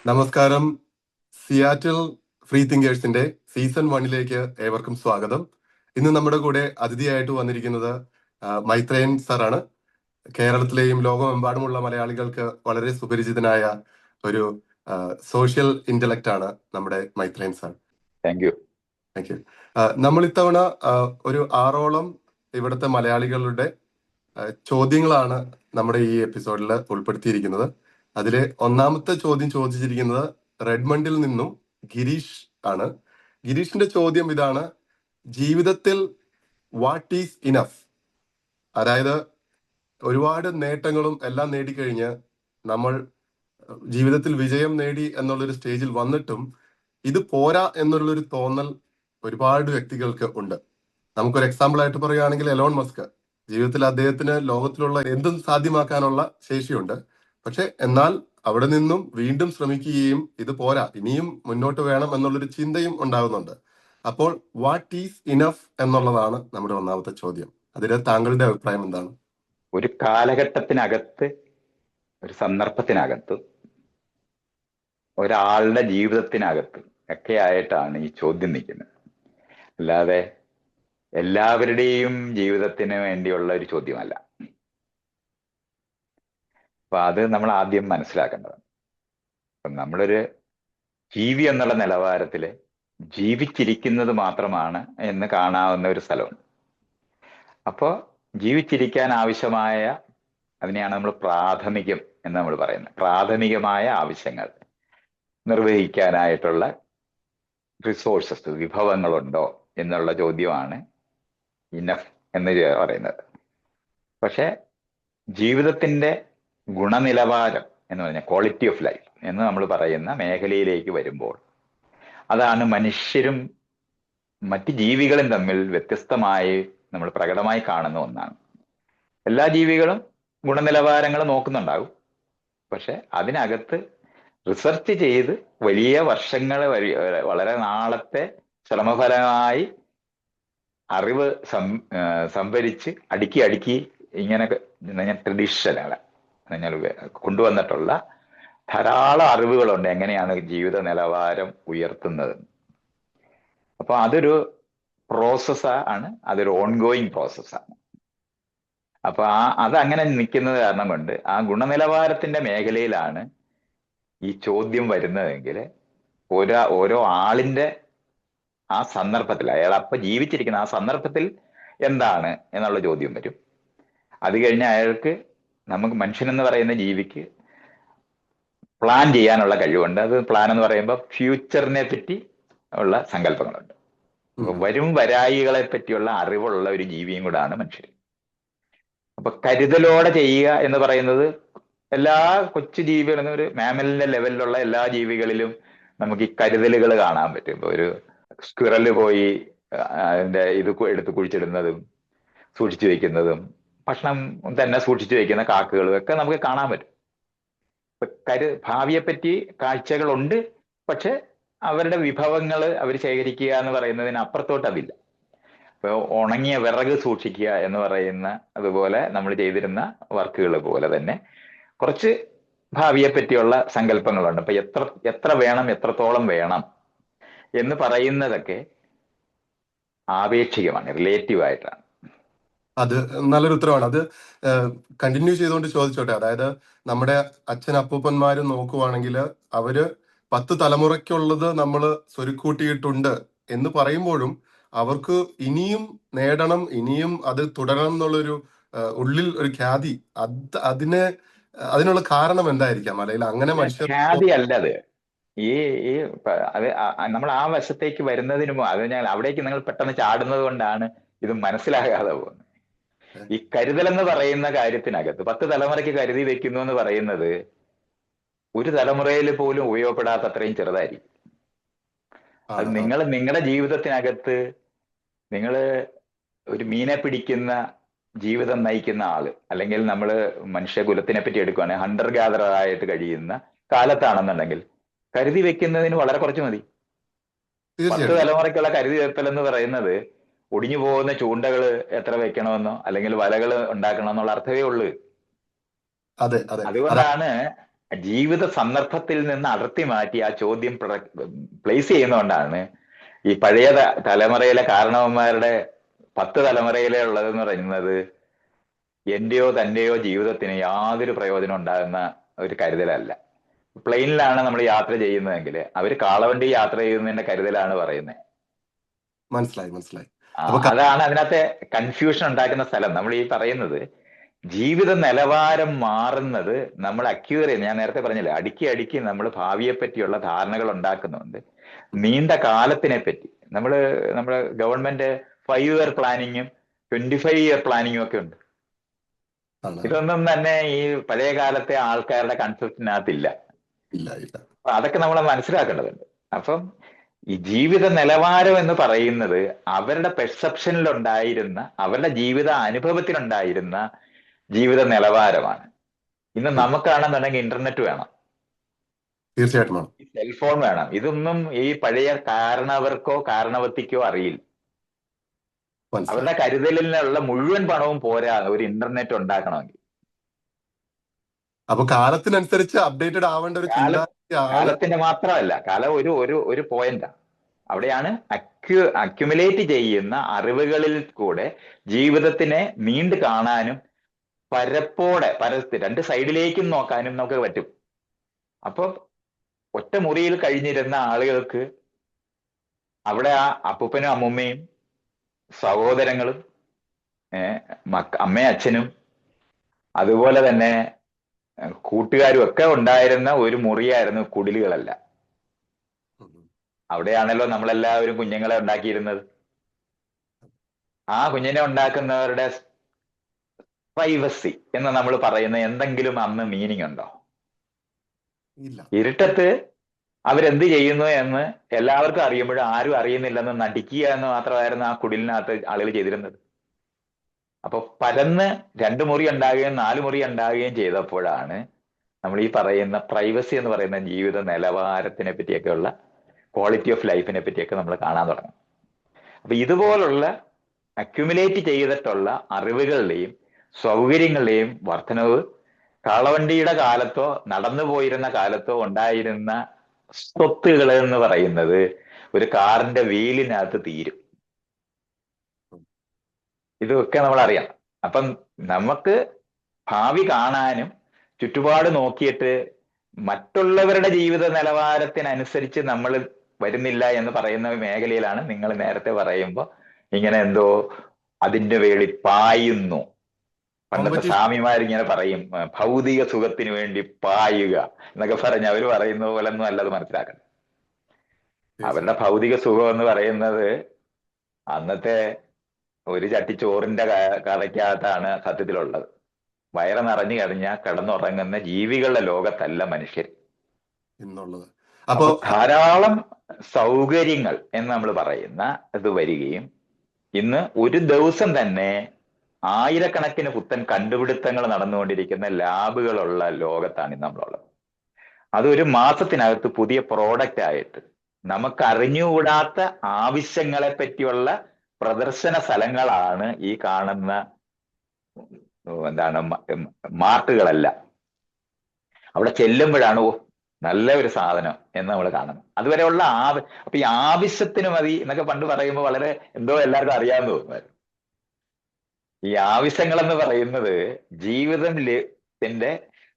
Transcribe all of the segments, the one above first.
നമസ്കാരം. Seattle free തിങ്കേഴ്സിന്റെ season 1 ഏവർക്കും സ്വാഗതം. ഇന്ന് നമ്മുടെ കൂടെ അതിഥിയായിട്ട് വന്നിരിക്കുന്നത് മൈത്രേയൻ സാറാണ്. കേരളത്തിലെയും ലോകമെമ്പാടുമുള്ള മലയാളികൾക്ക് വളരെ സുപരിചിതനായ ഒരു സോഷ്യൽ ഇന്റലക്റ്റ് ആണ് നമ്മുടെ Maitreyan sir. Thank you. Thank you. നമ്മൾ ഇത്തവണ ഒരു 6ഓളം ഇവിടുത്തെ മലയാളികളുടെ ചോദ്യങ്ങളാണ് നമ്മുടെ ഈ എപ്പിസോഡിൽ ഉൾപ്പെടുത്തിയിരിക്കുന്നത്. അതിലെ ഒന്നാമത്തെ ചോദ്യം ചോദിച്ചിരിക്കുന്നത് റെഡ്മണ്ടിൽ നിന്നും ഗിരീഷ് ആണ്. ഗിരീഷിന്റെ ചോദ്യം ഇതാണ്: ജീവിതത്തിൽ വാട്ട് ഈസ് ഇനഫ്? അതായത് ഒരുപാട് നേട്ടങ്ങളും എല്ലാം നേടിക്കഴിഞ്ഞ് നമ്മൾ ജീവിതത്തിൽ വിജയം നേടി എന്നുള്ളൊരു സ്റ്റേജിൽ വന്നിട്ടും ഇത് പോരാ എന്നുള്ളൊരു തോന്നൽ ഒരുപാട് വ്യക്തികൾക്ക് ഉണ്ട്. നമുക്കൊരു എക്സാമ്പിൾ ആയിട്ട് പറയുകയാണെങ്കിൽ എലോൺ മസ്ക്. ജീവിതത്തിൽ അദ്ദേഹത്തിന് ലോകത്തിലുള്ള എന്തും സാധ്യമാക്കാനുള്ള ശേഷിയുണ്ട്. പക്ഷെ എന്നാൽ അവിടെ നിന്നും വീണ്ടും ശ്രമിക്കുകയും ഇത് പോരാ, ഇനിയും മുന്നോട്ട് വേണം എന്നുള്ളൊരു ചിന്തയും ഉണ്ടാകുന്നുണ്ട്. അപ്പോൾ വാട്ട് ഈസ് ഇനഫ് എന്നുള്ളതാണ് നമ്മുടെ ഒന്നാമത്തെ ചോദ്യം. അതിന് താങ്കളുടെ അഭിപ്രായം എന്താണ്? ഒരു കാലഘട്ടത്തിനകത്ത്, ഒരു സന്ദർഭത്തിനകത്ത്, ഒരാളുടെ ജീവിതത്തിനകത്ത് ഒക്കെ ആയിട്ടാണ് ഈ ചോദ്യം നിൽക്കുന്നത്. അല്ലാതെ എല്ലാവരുടെയും ജീവിതത്തിന് വേണ്ടിയുള്ള ഒരു ചോദ്യമല്ല. അപ്പൊ അത് നമ്മൾ ആദ്യം മനസ്സിലാക്കേണ്ടതാണ്. നമ്മളൊരു ജീവി എന്നുള്ള നിലവാരത്തില് ജീവിച്ചിരിക്കുന്നത് മാത്രമാണ് എന്ന് കാണാവുന്ന ഒരു സ്ഥലമാണ്. അപ്പോൾ ജീവിച്ചിരിക്കാൻ ആവശ്യമായ, അതിനെയാണ് നമ്മൾ പ്രാഥമികം എന്ന് നമ്മൾ പറയുന്നത്. പ്രാഥമികമായ ആവശ്യങ്ങൾ നിർവഹിക്കാനായിട്ടുള്ള റിസോഴ്സസ്, വിഭവങ്ങളുണ്ടോ എന്നുള്ള ചോദ്യമാണ് ഇനഫ് എന്ന് പറയുന്നത്. പക്ഷെ ജീവിതത്തിന്റെ ഗുണനിലവാരം എന്ന് പറഞ്ഞാൽ ക്വാളിറ്റി ഓഫ് ലൈഫ് എന്ന് നമ്മൾ പറയുന്ന മേഖലയിലേക്ക് വരുമ്പോൾ അതാണ് മനുഷ്യരും മറ്റ് ജീവികളും തമ്മിൽ വ്യത്യസ്തമായി നമ്മൾ പ്രകടമായി കാണുന്ന ഒന്നാണ്. എല്ലാ ജീവികളും ഗുണനിലവാരങ്ങൾ നോക്കുന്നുണ്ടാകും. പക്ഷെ അതിനകത്ത് റിസർച്ച് ചെയ്ത് വലിയ വർഷങ്ങൾ വളരെ നാളത്തെ ശ്രമഫലമായി അറിവ് സംഭരിച്ച് അടുക്കി ഇങ്ങനെ ട്രഡീഷണൽ കൊണ്ടുവന്നിട്ടുള്ള ധാരാളം അറിവുകളുണ്ട് എങ്ങനെയാണ് ജീവിത നിലവാരം ഉയർത്തുന്നത്. അപ്പൊ അതൊരു പ്രോസസ്സാണ്, അതൊരു ഓൺഗോയിങ് പ്രോസസ്സാണ്. അപ്പൊ അതങ്ങനെ നിൽക്കുന്നത് കാരണം കൊണ്ട് ആ ഗുണനിലവാരത്തിന്റെ മേഖലയിലാണ് ഈ ചോദ്യം വരുന്നതെങ്കിൽ ഓരോ ആളിന്റെ ആ സന്ദർഭത്തിൽ, അയാൾ അപ്പൊ ജീവിച്ചിരിക്കുന്ന ആ സന്ദർഭത്തിൽ എന്താണ് എന്നുള്ള ചോദ്യം വരും. അത് കഴിഞ്ഞ് അയാൾക്ക്, നമുക്ക് മനുഷ്യനെന്ന് പറയുന്ന ജീവിക്ക് പ്ലാൻ ചെയ്യാനുള്ള കഴിവുണ്ട്. അത് പ്ലാൻ എന്ന് പറയുമ്പോൾ ഫ്യൂച്ചറിനെ പറ്റി ഉള്ള സങ്കല്പങ്ങളുണ്ട്. വരും വരായികളെ പറ്റിയുള്ള അറിവുള്ള ഒരു ജീവിയും കൂടാണ് മനുഷ്യർ. അപ്പൊ കരുതലോടെ ചെയ്യുക എന്ന് പറയുന്നത് എല്ലാ കൊച്ചു ജീവികളും, ഒരു മാമലിന്റെ ലെവലിലുള്ള എല്ലാ ജീവികളിലും നമുക്ക് ഈ കരുതലുകൾ കാണാൻ പറ്റും. ഇപ്പൊ ഒരു സ്ക്വിറല് പോയി അതിന്റെ ഇത് എടുത്ത് കുഴിച്ചിടുന്നതും സൂക്ഷിച്ചു വെക്കുന്നതും, ഭക്ഷണം തന്നെ സൂക്ഷിച്ചു വെക്കുന്ന കാക്കകളും ഒക്കെ നമുക്ക് കാണാൻ പറ്റും. ഭാവിയെപ്പറ്റി കാഴ്ചകളുണ്ട്, പക്ഷെ അവരുടെ വിഭവങ്ങൾ അവർ ശേഖരിക്കുക എന്ന് പറയുന്നതിന് അപ്പുറത്തോട്ട് അതില്ല. ഇപ്പൊ ഉണങ്ങിയ വിറക് സൂക്ഷിക്കുക എന്ന് പറയുന്ന അതുപോലെ നമ്മൾ ചെയ്തിരുന്ന വർക്കുകൾ പോലെ തന്നെ കുറച്ച് ഭാവിയെ പറ്റിയുള്ള സങ്കല്പങ്ങളുണ്ട്. അപ്പൊ എത്ര വേണം, എത്രത്തോളം വേണം എന്ന് പറയുന്നതൊക്കെ ആപേക്ഷികമാണ്, റിലേറ്റീവ് ആയിട്ടാണ്. അത് നല്ലൊരു ഉത്തരവാണ്. അത് കണ്ടിന്യൂ ചെയ്തുകൊണ്ട് ചോദിച്ചോട്ടെ. അതായത് നമ്മുടെ അച്ഛൻ അപ്പൂപ്പന്മാര് നോക്കുവാണെങ്കിൽ അവര് 10 തലമുറയ്ക്കുള്ളത് നമ്മൾ സ്വരുക്കൂട്ടിയിട്ടുണ്ട് എന്ന് പറയുമ്പോഴും അവർക്ക് ഇനിയും നേടണം, ഇനിയും അത് തുടരണം എന്നുള്ളൊരു ഉള്ളിൽ ഒരു ഖ്യാതി. അതിനുള്ള കാരണം എന്തായിരിക്കാം? അല്ലെങ്കിൽ അങ്ങനെ മനുഷ്യർ ഖ്യാതി അല്ലത്. ഈ അത് നമ്മൾ ആ വശത്തേക്ക് വരുന്നതിന് അത് ഞാൻ അവിടേക്ക് നിങ്ങൾ പെട്ടെന്ന് ചാടുന്നത് കൊണ്ടാണ് ഇത് മനസ്സിലാകാതെ പോകുന്നത്. ഈ കരുതൽ എന്ന് പറയുന്ന കാര്യത്തിനകത്ത് 10 തലമുറയ്ക്ക് കരുതി വെക്കുന്നു എന്ന് പറയുന്നത് ഒരു തലമുറയിൽ പോലും ഉപയോഗപ്പെടാത്ത അത്രയും ചെറുതായിരിക്കും. അത് നിങ്ങളുടെ ജീവിതത്തിനകത്ത് നിങ്ങൾ ഒരു മീനെ പിടിക്കുന്ന ജീവിതം നയിക്കുന്ന ആള്, അല്ലെങ്കിൽ നമ്മൾ മനുഷ്യകുലത്തിനെ പറ്റി എടുക്കുകയാണെങ്കിൽ ഹണ്ടർ ഗാദറർ ആയിട്ട് കഴിയുന്ന കാലത്താണെന്നുണ്ടെങ്കിൽ കരുതി വെക്കുന്നതിന് വളരെ കുറച്ച് മതി. 10 തലമുറയ്ക്കുള്ള കരുതി വെപ്പൽ എന്ന് പറയുന്നത് ഒടിഞ്ഞു പോകുന്ന ചൂണ്ടകൾ എത്ര വെക്കണമെന്നോ അല്ലെങ്കിൽ വലകൾ ഉണ്ടാക്കണമെന്നുള്ള അർത്ഥമേ ഉള്ളൂ. അതുകൊണ്ടാണ് ജീവിത സന്ദർഭത്തിൽ നിന്ന് അടർത്തി മാറ്റി ആ ചോദ്യം പ്ലേസ് ചെയ്യുന്നതുകൊണ്ടാണ് ഈ പഴയ തലമുറയിലെ കാരണവന്മാരുടെ 10 തലമുറയിലെ ഉള്ളതെന്ന് പറയുന്നത് എന്റെയോ തന്റെയോ ജീവിതത്തിന് യാതൊരു പ്രയോജനം ഉണ്ടാകുന്ന ഒരു കരുതലല്ല. പ്ലെയിനിലാണ് നമ്മൾ യാത്ര ചെയ്യുന്നതെങ്കിൽ അവര് കാളവണ്ടി യാത്ര ചെയ്യുന്നതിന്റെ കരുതലാണ് പറയുന്നത്. മനസ്സിലായി മനസ്സിലായി. അപ്പൊ അതാണ് അതിനകത്തെ കൺഫ്യൂഷൻ ഉണ്ടാക്കുന്ന സ്ഥലം. നമ്മൾ ഈ പറയുന്നത് ജീവിത നിലവാരം മാറുന്നത് നമ്മൾ അക്യൂർ ചെയ്യുന്നത്, ഞാൻ നേരത്തെ പറഞ്ഞില്ലേ, അടുക്കി അടുക്കി നമ്മൾ ഭാവിയെ പറ്റിയുള്ള ധാരണകൾ ഉണ്ടാക്കുന്നുണ്ട്. നീണ്ട കാലത്തിനെ പറ്റി നമ്മുടെ ഗവൺമെന്റ് 5 ഇയർ പ്ലാനിങ്ങും 25 ഇയർ പ്ലാനിങ്ങും ഒക്കെ ഉണ്ട്. ഇതൊന്നും തന്നെ ഈ പഴയ കാലത്തെ ആൾക്കാരുടെ കൺസെപ്റ്റിനകത്തില്ല. ഇല്ല ഇല്ല. അപ്പൊ അതൊക്കെ നമ്മൾ മനസ്സിലാക്കേണ്ടതുണ്ട്. അപ്പം ഈ ജീവിത നിലവാരം എന്ന് പറയുന്നത് അവരുടെ പെർസെപ്ഷനിലുണ്ടായിരുന്ന, അവരുടെ ജീവിത അനുഭവത്തിലുണ്ടായിരുന്ന ജീവിത നിലവാരമാണ്. ഇന്ന് നമുക്കാണെന്നുണ്ടെങ്കിൽ ഇന്റർനെറ്റ് വേണം, തീർച്ചയായിട്ടും വേണം, സെൽഫോൺ വേണം. ഇതൊന്നും ഈ പഴയ കാരണവർക്കോ കാരണവത്തിക്കോ അറിയില്ല. അവരുടെ കരുതലിനുള്ള മുഴുവൻ പണവും പോരാ ഒരു ഇന്റർനെറ്റ് ഉണ്ടാക്കണമെങ്കിൽ. അപ്പൊ കാലത്തിനനുസരിച്ച് അപ്ഡേറ്റഡ് ആവേണ്ട ഒരു കാലത്തിന്റെ മാത്രമല്ല, കാലം ഒരു പോയിന്റാണ്. അവിടെയാണ് അക്യുമുലേറ്റ് ചെയ്യുന്ന അറിവുകളിൽ കൂടെ ജീവിതത്തിനെ നീണ്ടു കാണാനും രണ്ട് സൈഡിലേക്കും നോക്കാനും നമുക്ക് പറ്റും. അപ്പൊ ഒറ്റ മുറിയിൽ കഴിഞ്ഞിരുന്ന ആളുകൾക്ക് അവിടെ ആ അപ്പൂപ്പനും അമ്മുമ്മയും സഹോദരങ്ങളും അമ്മയും അച്ഛനും അതുപോലെ തന്നെ കൂട്ടുകാരും ഒക്കെ ഉണ്ടായിരുന്ന ഒരു മുറിയായിരുന്നു കുടിലുകളല്ല. അവിടെയാണല്ലോ നമ്മളെല്ലാവരും കുഞ്ഞുങ്ങളെ ഉണ്ടാക്കിയിരുന്നത്. ആ കുഞ്ഞിനെ ഉണ്ടാക്കുന്നവരുടെ പ്രൈവസി എന്ന് നമ്മൾ പറയുന്ന എന്തെങ്കിലും അന്ന് മീനിങ് ഉണ്ടോ? ഇരുട്ടത്ത് അവരെന്ത് ചെയ്യുന്നു എന്ന് എല്ലാവർക്കും അറിയുമ്പോഴും ആരും അറിയുന്നില്ലെന്ന് നടിക്കുക എന്ന് മാത്രമായിരുന്നു ആ കുടിലിനകത്ത് ആളുകൾ ചെയ്തിരുന്നത്. അപ്പൊ പരന്ന് 2 മുറി ഉണ്ടാകുകയും 4 മുറി ഉണ്ടാകുകയും ചെയ്തപ്പോഴാണ് നമ്മൾ ഈ പറയുന്ന പ്രൈവസി എന്ന് പറയുന്ന ജീവിത നിലവാരത്തിനെ പറ്റിയൊക്കെയുള്ള ക്വാളിറ്റി ഓഫ് ലൈഫിനെ പറ്റിയൊക്കെ നമ്മൾ കാണാൻ തുടങ്ങും. അപ്പൊ ഇതുപോലുള്ള അക്യുമുലേറ്റ് ചെയ്തിട്ടുള്ള അറിവുകളുടെയും സൗകര്യങ്ങളുടെയും വർധനവ് കാളവണ്ടിയുടെ കാലത്തോ നടന്നു പോയിരുന്ന കാലത്തോ ഉണ്ടായിരുന്ന സ്വത്തുകൾ എന്ന് പറയുന്നത് ഒരു കാറിന്റെ വീലിനകത്ത് തീരും. ഇതൊക്കെ നമ്മൾ അറിയാം. അപ്പം നമുക്ക് ഭാവി കാണാനും ചുറ്റുപാട് നോക്കിയിട്ട് മറ്റുള്ളവരുടെ ജീവിത നിലവാരത്തിനനുസരിച്ച് നമ്മൾ വരുന്നില്ല എന്ന് പറയുന്ന മേഖലയിലാണ് നിങ്ങൾ നേരത്തെ പറയുമ്പോൾ ഇങ്ങനെ എന്തോ അതിന്റെ വേളി പായുന്നു. പണ്ടത്തെ സ്വാമിമാരിങ്ങനെ പറയും ഭൗതിക സുഖത്തിന് വേണ്ടി പായുക എന്നൊക്കെ പറഞ്ഞ് അവര് പറയുന്ന പോലെ ഒന്നും അല്ലത് മനസ്സിലാക്കണം. അവരുടെ ഭൗതിക സുഖം എന്ന് പറയുന്നത് അന്നത്തെ ഒരു ചട്ടി ചോറിന്റെ കഥയ്ക്കകത്താണ് സത്യത്തിലുള്ളത്. വയറ് നിറഞ്ഞു കഴിഞ്ഞാൽ കിടന്നുറങ്ങുന്ന ജീവികളുടെ ലോകത്തല്ല മനുഷ്യർ എന്നുള്ളത്. അപ്പോ ധാരാളം സൗകര്യങ്ങൾ എന്ന് നമ്മൾ പറയുന്ന ഇത് വരികയും ഇന്ന് ഒരു ദിവസം തന്നെ ആയിരക്കണക്കിന് പുത്തൻ കണ്ടുപിടുത്തങ്ങൾ നടന്നുകൊണ്ടിരിക്കുന്ന ലാബുകളുള്ള ലോകത്താണ് ഇന്ന് നമ്മളുള്ളത്. അതൊരു മാസത്തിനകത്ത് പുതിയ പ്രോഡക്റ്റ് ആയിട്ട് നമുക്ക് അറിഞ്ഞുകൂടാത്ത ആവശ്യങ്ങളെ പറ്റിയുള്ള പ്രദർശന സ്ഥലങ്ങളാണ് ഈ കാണുന്ന മാർട്ടുകളല്ല. അവിടെ ചെല്ലുമ്പോഴാണ് നല്ല ഒരു സാധനം എന്ന് നമ്മൾ കാണുന്നത്. അതുവരെയുള്ള അപ്പൊ ഈ ആവശ്യത്തിന് മതി എന്നൊക്കെ പണ്ട് പറയുമ്പോൾ വളരെ എന്തോ എല്ലാവർക്കും അറിയാമെന്ന് തോന്നുമായിരുന്നു. ഈ ആവശ്യങ്ങൾ എന്ന് പറയുന്നത് ജീവിതത്തിന്റെ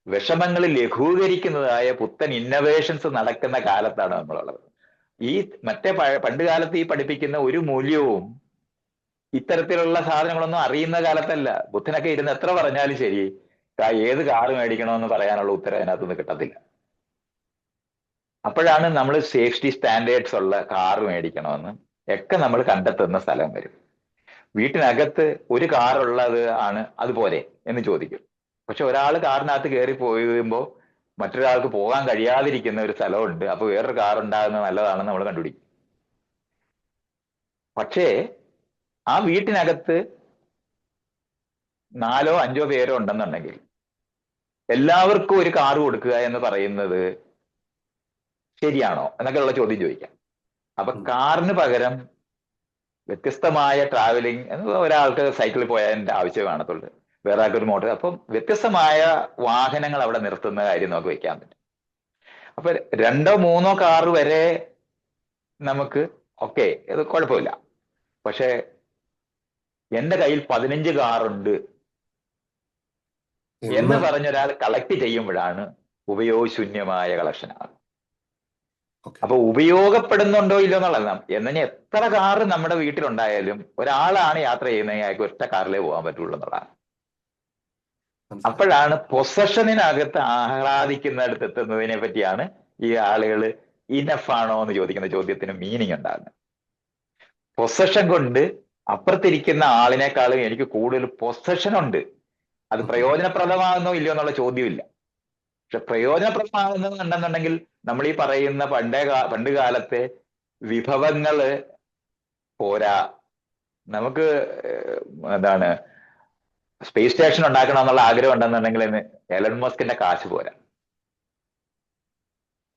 വിഷമങ്ങൾ ലഘൂകരിക്കുന്നതായ പുത്തൻ ഇന്നവേഷൻസ് നടക്കുന്ന കാലത്താണ് നമ്മളുള്ളത്. ഈ പണ്ട് കാലത്ത് ഈ പഠിപ്പിക്കുന്ന ഒരു മൂല്യവും ഇത്തരത്തിലുള്ള സാധനങ്ങളൊന്നും അറിയുന്ന കാലത്തല്ല. ബുദ്ധനൊക്കെ ഇരുന്ന് എത്ര പറഞ്ഞാലും ശരി ഏത് കാറ് മേടിക്കണമെന്ന് പറയാനുള്ള ഉത്തരം അതിനകത്തുനിന്ന് കിട്ടത്തില്ല. അപ്പോഴാണ് നമ്മൾ സേഫ്റ്റി സ്റ്റാൻഡേർഡ്സ് ഉള്ള കാറ് മേടിക്കണമെന്ന് ഒക്കെ നമ്മൾ കണ്ടെത്തുന്ന സ്ഥലം വരും. വീട്ടിനകത്ത് ഒരു കാറുള്ളത് ആണ് അതുപോലെ എന്ന് ചോദിക്കും. പക്ഷെ ഒരാൾ കാറിനകത്ത് കയറി പോയുമ്പോൾ മറ്റൊരാൾക്ക് പോകാൻ കഴിയാതിരിക്കുന്ന ഒരു സ്ഥലമുണ്ട്. അപ്പൊ വേറൊരു കാർ ഉണ്ടാകുന്നത് നല്ലതാണെന്ന് നമ്മൾ കണ്ടുപിടിക്കും. പക്ഷേ ആ വീട്ടിനകത്ത് 4 or 5 പേരോ ഉണ്ടെന്നുണ്ടെങ്കിൽ എല്ലാവർക്കും ഒരു കാർ കൊടുക്കുക എന്ന് പറയുന്നത് ശരിയാണോ എന്നൊക്കെയുള്ള ചോദ്യം ചോദിക്കാം. അപ്പൊ കാറിന് പകരം വ്യത്യസ്തമായ ട്രാവലിംഗ് ഒരാൾക്ക് സൈക്കിളിൽ പോയതിന്റെ ആവശ്യം കാണത്തുള്ളൂ, വേറെ ആൾക്കൊരു മോട്ടോർ. അപ്പം വ്യത്യസ്തമായ വാഹനങ്ങൾ അവിടെ നിർത്തുന്ന കാര്യം നമുക്ക് വെക്കാൻ പറ്റും. അപ്പൊ 2 3 കാറ് വരെ നമുക്ക് ഓക്കെ, ഇത് കുഴപ്പമില്ല. പക്ഷെ എന്റെ കയ്യിൽ 15 കാറുണ്ട് എന്ന് എന്ന് പറഞ്ഞൊരാൾ കളക്ട് ചെയ്യുമ്പോഴാണ് ഉപയോഗശൂന്യമായ കളക്ഷനാണ്. ഓക്കെ അപ്പൊ ഉപയോഗപ്പെടുന്നുണ്ടോ ഇല്ലോ എന്നുള്ളത് എന്നാൽ എത്ര കാറ് നമ്മുടെ വീട്ടിലുണ്ടായാലും ഒരാളാണ് യാത്ര ചെയ്യുന്നതെങ്കിൽ അയാൾക്ക് ഒറ്റ കാറിലേ പോകാൻ പറ്റുള്ളൂ എന്നുള്ളതാണ്. മനസ്സിലായി. അപ്പോഴാണ് പൊസഷനിനകത്ത് ആഹ്ലാദിക്കുന്നിടത്ത് എത്തുന്നതിനെ പറ്റിയാണ് ഈ ആളുകൾ ഇനഫ് ആണോ എന്ന് ചോദിക്കുന്ന ചോദ്യത്തിന് മീനിങ് ഉണ്ടാകുന്നത്. പൊസഷൻ കൊണ്ട് അപ്പുറത്തിരിക്കുന്ന ആളിനേക്കാളും എനിക്ക് കൂടുതൽ പൊസഷൻ ഉണ്ട്, അത് പ്രയോജനപ്രദമാകുന്നോ ഇല്ലയോ എന്നുള്ള ചോദ്യമില്ല. പക്ഷെ പ്രയോജനപ്രദമാകുന്നുണ്ടെന്നുണ്ടെങ്കിൽ നമ്മൾ ഈ പറയുന്ന പണ്ട് കാലത്തെ വിഭവങ്ങള് പോരാ. നമുക്ക് എന്താണ് സ്പേസ് സ്റ്റേഷൻ ഉണ്ടാക്കണം എന്നുള്ള ആഗ്രഹം ഉണ്ടെന്നുണ്ടെങ്കിൽ എലൺ മസ്കിന്റെ കാശ് പോരാ.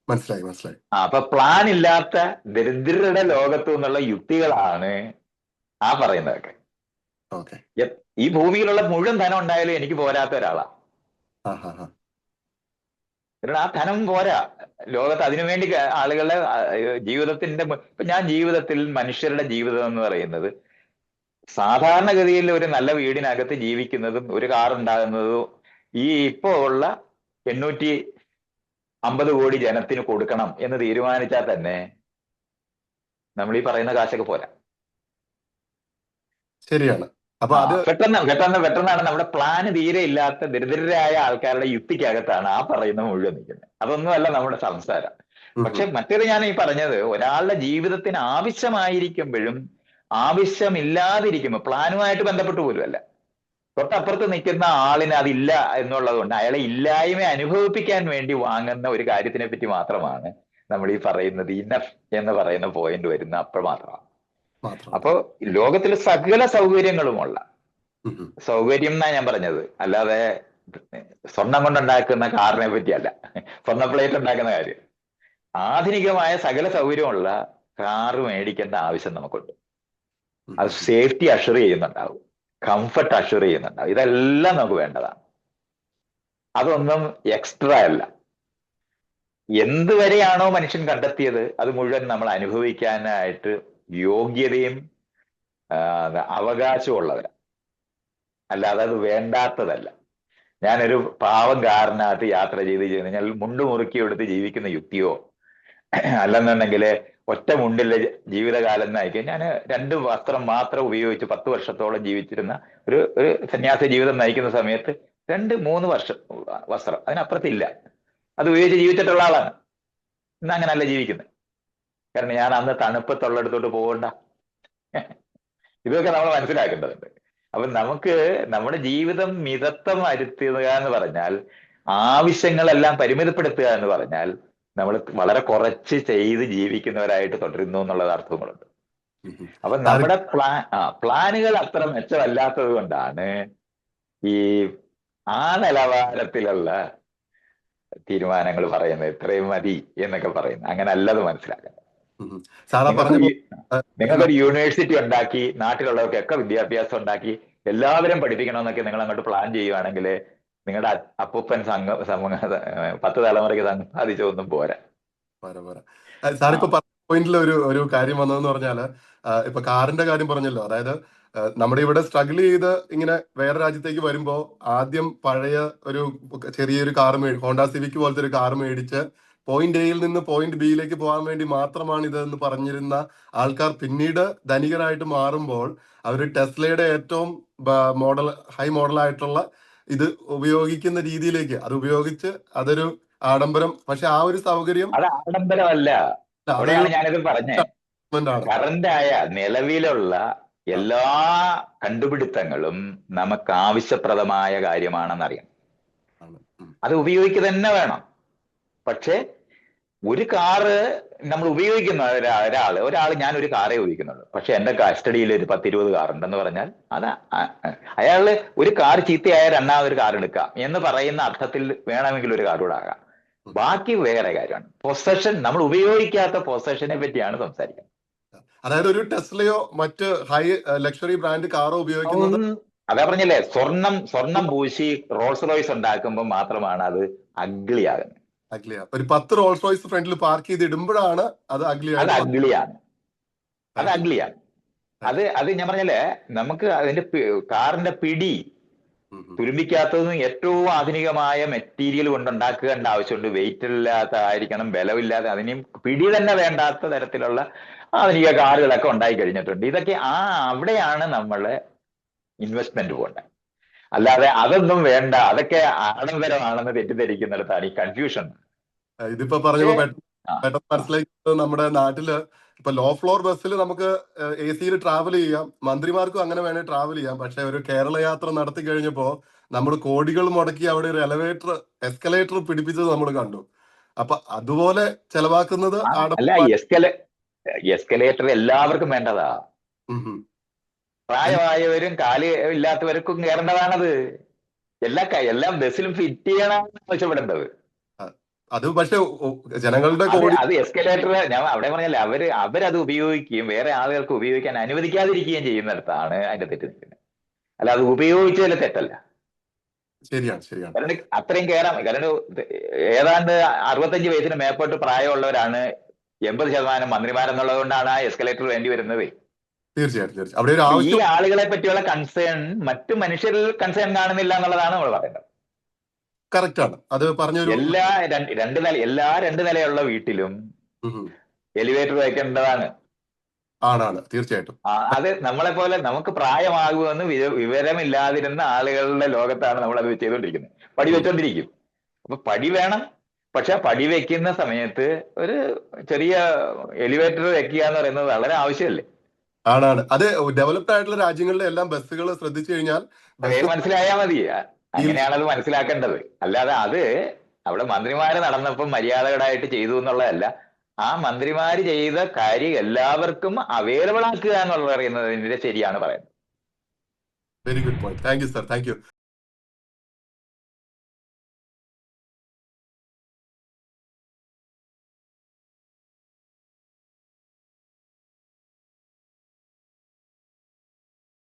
മനസ്സിലായി മനസ്സിലായി. അപ്പൊ പ്ലാൻ ഇല്ലാത്ത ദരിദ്രരുടെ ലോകത്തു നിന്നുള്ള യുക്തികളാണ് ആ പറയുന്നതൊക്കെ. ഓക്കെ. ഈ ഭൂമിയിലുള്ള മുഴുവൻ ധനം ഉണ്ടായാലും എനിക്ക് പോരാത്ത ഒരാളാ. ആ ധനം പോരാ ലോകത്ത്. അതിനുവേണ്ടി ആളുകളുടെ ജീവിതത്തിന്റെ ഇപ്പൊ ഞാൻ ജീവിതത്തിൽ മനുഷ്യരുടെ ജീവിതം എന്ന് പറയുന്നത് സാധാരണഗതിയിൽ ഒരു നല്ല വീടിനകത്ത് ജീവിക്കുന്നതും ഒരു കാർ ഉണ്ടാകുന്നതും ഈ ഇപ്പോ ഉള്ള 850 കോടി ജനത്തിന് കൊടുക്കണം എന്ന് തീരുമാനിച്ചാൽ തന്നെ നമ്മൾ ഈ പറയുന്ന കാശൊക്കെ പോരാ. ശരിയാണ്. അപ്പൊ അത് പെട്ടെന്നാണ് നമ്മുടെ പ്ലാന് തീരെ ഇല്ലാത്ത ദരിദ്രരായ ആൾക്കാരുടെ യുക്തിക്കകത്താണ് ആ പറയുന്ന മുഴുവൻ നിൽക്കുന്നത്. അതൊന്നുമല്ല നമ്മുടെ സംസാരം. പക്ഷെ മറ്റേത് ഞാൻ ഈ പറഞ്ഞത് ഒരാളുടെ ജീവിതത്തിന് ആവശ്യമായിരിക്കുമ്പോഴും ആവശ്യമില്ലാതിരിക്കുമ്പോൾ പ്ലാനുമായിട്ട് ബന്ധപ്പെട്ട് പോലും അല്ല, തൊട്ടപ്പുറത്ത് നിൽക്കുന്ന ആളിന് അതില്ല എന്നുള്ളത് കൊണ്ട് അയാളെ ഇല്ലായ്മ അനുഭവിപ്പിക്കാൻ വേണ്ടി വാങ്ങുന്ന ഒരു കാര്യത്തിനെ പറ്റി മാത്രമാണ് നമ്മൾ ഈ പറയുന്നത് ഇനഫ് എന്ന് പറയുന്ന പോയിന്റ് വരുന്ന അപ്പോൾ മാത്രമാണ്. അപ്പോ ലോകത്തിൽ സകല സൗകര്യങ്ങളുമുള്ള സൗകര്യം എന്നാ ഞാൻ പറഞ്ഞത്, അല്ലാതെ സ്വർണം കൊണ്ടുണ്ടാക്കുന്ന കാറിനെ പറ്റിയല്ല, സ്വർണ്ണ പ്ലേറ്റ് ഉണ്ടാക്കുന്ന കാര്യം. ആധുനികമായ സകല സൗകര്യമുള്ള കാറ് മേടിക്കേണ്ട ആവശ്യം നമുക്കുണ്ട്. അത് സേഫ്റ്റി അഷുർ ചെയ്യുന്നുണ്ടാവും, കംഫർട്ട് അഷുർ ചെയ്യുന്നുണ്ടാവും, ഇതെല്ലാം നമുക്ക് വേണ്ടതാണ്. അതൊന്നും എക്സ്ട്രാ അല്ല. എന്തുവരെയാണോ മനുഷ്യൻ കണ്ടെത്തിയത് അത് മുഴുവൻ നമ്മൾ അനുഭവിക്കാനായിട്ട് യോഗ്യതയും അവകാശവും ഉള്ളവരാ, അല്ലാതെ അത് വേണ്ടാത്തതല്ല. ഞാനൊരു പാവം കാറിനകത്ത് യാത്ര ചെയ്ത് കഴിഞ്ഞാൽ മുണ്ട് മുറുക്കി എടുത്ത് ജീവിക്കുന്ന യുക്തിയോ അല്ലെന്നുണ്ടെങ്കിൽ ഒറ്റ മുണ്ടിലെ ജീവിതകാലം നയിക്കാൻ ഞാൻ 2 വസ്ത്രം മാത്രം ഉപയോഗിച്ച് 10 വർഷത്തോളം ജീവിച്ചിരുന്ന ഒരു സന്യാസ ജീവിതം നയിക്കുന്ന സമയത്ത് 2-3 വർഷം വസ്ത്രം, അതിനപ്പുറത്തില്ല, അത് ഉപയോഗിച്ച് ജീവിച്ചിട്ടുള്ള ആളാണ്. ഇന്ന് അങ്ങനല്ല ജീവിക്കുന്നത്. കാരണം ഞാൻ അന്ന് തണുപ്പത്തുള്ളിടത്തോട്ട് പോകണ്ട. ഇതൊക്കെ നമ്മൾ മനസ്സിലാക്കേണ്ടതുണ്ട്. അപ്പൊ നമുക്ക് നമ്മുടെ ജീവിതം മിതത്വം വരുത്തുക എന്ന് പറഞ്ഞാൽ, ആവശ്യങ്ങളെല്ലാം പരിമിതപ്പെടുത്തുക എന്ന് പറഞ്ഞാൽ നമ്മൾ വളരെ കുറച്ച് ചെയ്ത് ജീവിക്കുന്നവരായിട്ട് തുടരുന്നു എന്നുള്ളത് അർത്ഥങ്ങളുണ്ട്. അപ്പൊ നമ്മുടെ പ്ലാനുകൾ അത്ര മെച്ചമല്ലാത്തത് കൊണ്ടാണ് ഈ ആ നിലവാരത്തിലുള്ള തീരുമാനങ്ങൾ പറയുന്നത്, ഇത്രയും മതി എന്നൊക്കെ പറയുന്നത്. അങ്ങനെ അല്ലത് മനസ്സിലാക്കുന്നത്. നിങ്ങൾക്കൊരു യൂണിവേഴ്സിറ്റി ഉണ്ടാക്കി നാട്ടിലുള്ളവർക്കൊക്കെ വിദ്യാഭ്യാസം ഉണ്ടാക്കി എല്ലാവരും പഠിപ്പിക്കണമെന്നൊക്കെ നിങ്ങൾ അങ്ങോട്ട് പ്ലാൻ ചെയ്യുവാണെങ്കിൽ നിങ്ങളുടെ അപ്പൂപ്പൻ 10 തലമുറയ്ക്ക് സമ്പാദിച്ചൊന്നും പോരാ. സാറിപ്പോ പോയിന്റിൽ ഒരു കാര്യം വന്നതെന്ന് പറഞ്ഞാല്, ഇപ്പൊ കാറിന്റെ കാര്യം പറഞ്ഞല്ലോ. അതായത് നമ്മുടെ ഇവിടെ സ്ട്രഗിൾ ചെയ്ത് ഇങ്ങനെ വേറെ രാജ്യത്തേക്ക് വരുമ്പോ ആദ്യം പഴയ ഒരു ചെറിയൊരു കാർ ഹോണ്ട സിവിക് പോലത്തെ ഒരു കാർ മേടിച്ച് പോയിന്റ് എയിൽ നിന്ന് പോയിന്റ് ബിയിലേക്ക് പോകാൻ വേണ്ടി മാത്രമാണ് ഇതെന്ന് പറഞ്ഞിരുന്ന ആൾക്കാർ പിന്നീട് ധനികരായിട്ട് മാറുമ്പോൾ അവർ ടെസ്ലയുടെ ഏറ്റവും ഹൈ മോഡലായിട്ടുള്ള ഇത് ഉപയോഗിക്കുന്ന രീതിയിലേക്ക്, അത് ഉപയോഗിച്ച് അതൊരു ആഡംബരം, പക്ഷെ ആ ഒരു സൗകര്യം അത് ആഡംബരമല്ല. അവിടെയാണ് ഞാനിത് പറഞ്ഞേ. കറന്റായ നിലവിലുള്ള എല്ലാ കണ്ടുപിടുത്തങ്ങളും നമുക്ക് ആവശ്യപ്രദമായ കാര്യമാണെന്നറിയാം. അത് ഉപയോഗിക്കുക തന്നെ വേണം. പക്ഷെ ഒരു കാറ് നമ്മൾ ഉപയോഗിക്കുന്ന ഒരാൾ ഞാനൊരു കാറേ ഉപയോഗിക്കുന്നുള്ളൂ, പക്ഷെ എന്റെ കസ്റ്റഡിയിൽ ഒരു 10-20 കാറുണ്ടെന്ന് പറഞ്ഞാൽ അയാള് ഒരു കാർ ചീത്തയായ രണ്ടാമതൊരു കാർ എടുക്കാം എന്ന് പറയുന്ന അർത്ഥത്തിൽ വേണമെങ്കിൽ ഒരു കാർ കൂടെ ആകാം. ബാക്കി വേറെ കാര്യമാണ്. പൊസഷൻ, നമ്മൾ ഉപയോഗിക്കാത്ത പൊസഷനെ പറ്റിയാണ് സംസാരിക്കുന്നത്. അതായത് ഒരു ടെസ്ലയോ മറ്റ് ഹൈ ലക്ഷറി ബ്രാൻഡ് കാറോ ഉപയോഗിക്കുന്നത് അതാ പറഞ്ഞില്ലേ, സ്വർണം പൂശി റോൾസ് റോയ്സ് ഉണ്ടാക്കുമ്പോൾ മാത്രമാണ് അത് അഗ്ലി ആകുന്നത്. അഗ്ലിയാ ഒരു 10 റോൾസ് റോയ്സ് ഫ്രണ്ടിൽ പാർക്ക് ചെയ്ത് ഇടുമ്പോഴാണ് അത് അഗ്ലി അത് ആയിട്ട് അഗ്ലിയാണ്, അത് താങ്ക് യു അഗ്ലിയാണ്. Thank you. അത് ഞാൻ പറഞ്ഞല്ലേ, നമുക്ക് അതിന്റെ കാറിന്റെ പിടി തുരുമ്പിക്കാത്തതും ഏറ്റവും ആധുനികമായ മെറ്റീരിയൽ കൊണ്ടുണ്ടാക്കേണ്ട ആവശ്യമുണ്ട്. വെയിറ്റ് ഇല്ലാത്ത ആയിരിക്കണം, ബലമില്ലാതെ, അതിനും പിടി തന്നെ വേണ്ടാത്ത തരത്തിലുള്ള ആധുനിക കാറുകളൊക്കെ ഉണ്ടായി കഴിഞ്ഞിട്ടുണ്ട്. ഇതൊക്കെ അവിടെയാണ് നമ്മള് ഇൻവെസ്റ്റ്മെന്റ് പോകേണ്ടത്. അല്ലാതെ അതൊന്നും വേണ്ട, അതൊക്കെ ആഡംബരമാണെന്ന് തെറ്റിദ്ധരിക്കുന്നിടത്താണ് ഈ കൺഫ്യൂഷൻ. ഇതിപ്പോ പറഞ്ഞപ്പോ ആ, പെട്ടെന്ന് മനസ്സിലായി, നമ്മുടെ നാട്ടില് ഇപ്പൊ ലോ ഫ്ലോർ ബസ്സിൽ നമുക്ക് AC-യിൽ ട്രാവൽ ചെയ്യാം, മന്ത്രിമാർക്കും അങ്ങനെ വേണേൽ ട്രാവൽ ചെയ്യാം. പക്ഷെ ഒരു കേരള യാത്ര നടത്തി കഴിഞ്ഞപ്പോ നമ്മൾ കോടികൾ മുടക്കി അവിടെ ഒരു എസ്കലേറ്റർ പിടിപ്പിച്ചത് നമ്മൾ കണ്ടു. അപ്പൊ അതുപോലെ ചെലവാക്കുന്നത് അല്ല, എസ്കലേറ്റർ എല്ലാവർക്കും വേണ്ടതാ. ഉം ഉം. പ്രായമായവരും കാല് ഇല്ലാത്തവർക്കും കയറേണ്ടതാണത്. എല്ലാം ബസ്സിലും ഫിറ്റ് ചെയ്യണമെന്ന് ആവശ്യപ്പെടേണ്ടത്. അത് പക്ഷെ ജനങ്ങളുടെ കോടി അത് എസ്കലേറ്റർ, ഞാൻ അവിടെ പറഞ്ഞല്ലേ, അവരത് ഉപയോഗിക്കുകയും വേറെ ആളുകൾക്ക് ഉപയോഗിക്കാൻ അനുവദിക്കാതിരിക്കുകയും ചെയ്യുന്നിടത്താണ് അതിന്റെ തെറ്റ് നിൽക്കുന്നത്. അല്ല, അത് ഉപയോഗിച്ചതിൽ തെറ്റല്ല. ശരിയാണ് ശരിയാണ്. കാരണം അത്രയും കയറാൻ, കാരണം ഏതാണ്ട് 65 വയസ്സിന് മേപ്പോട്ട് പ്രായമുള്ളവരാണ് 80% മന്ത്രിമാരെന്നുള്ളത് കൊണ്ടാണ് ആ എസ്കലേറ്റർ വേണ്ടി വരുന്നത്. തീർച്ചയായിട്ടും അവിടെ ഒരു ഈ ആവശ്യം ആളുകളെ പറ്റിയുള്ള കൺസേൺ മറ്റു മനുഷ്യരിൽ കൺസേൺ കാണുന്നില്ല എന്നുള്ളതാണ് നമ്മൾ പറയുന്നത്. കറക്റ്റ് ആണ്. അത് പറഞ്ഞൊരു എല്ലാ രണ്ട് നിലയുള്ള വീട്ടിലും എലിവേറ്റർ വയ്ക്കേണ്ടതാണ്. ആണാണ് തീർച്ചയായിട്ടും. അത് നമ്മളെ പോലെ നമുക്ക് പ്രായമാകുമെന്ന് വിവരമില്ലാതിരുന്ന ആളുകളുടെ ലോകത്താണ് നമ്മൾ അത് ചെയ്തുകൊണ്ടിരിക്കുന്നത്. പടി വെച്ചോണ്ടിരിക്കും. അപ്പൊ പടി വേണം, പക്ഷെ പടി വെക്കുന്ന സമയത്ത് ഒരു ചെറിയ എലിവേറ്റർ വെക്കുക എന്ന് പറയുന്നത് വളരെ ആവശ്യമല്ലേ. ആണാണ്. അത് ഡെവലപ്ഡ് ആയിട്ടുള്ള രാജ്യങ്ങളിലെ എല്ലാം ബസ്സുകൾ ശ്രദ്ധിച്ചു കഴിഞ്ഞാൽ പേര് മനസ്സിലായാൽ മതി. അങ്ങനെയാണ് അത് മനസ്സിലാക്കേണ്ടത്. അല്ലാതെ അത് അവിടെ മന്ത്രിമാര് നടന്നപ്പം മര്യാദകളായിട്ട് ചെയ്തു എന്നുള്ളതല്ല. ആ മന്ത്രിമാര് ചെയ്ത കാര്യം എല്ലാവർക്കും അവൈലബിൾ ആക്കുക എന്നുള്ള പറയുന്നതിന്റെ ശരിയാണ് പറയുന്നത്. Very good point. Thank you sir, thank you.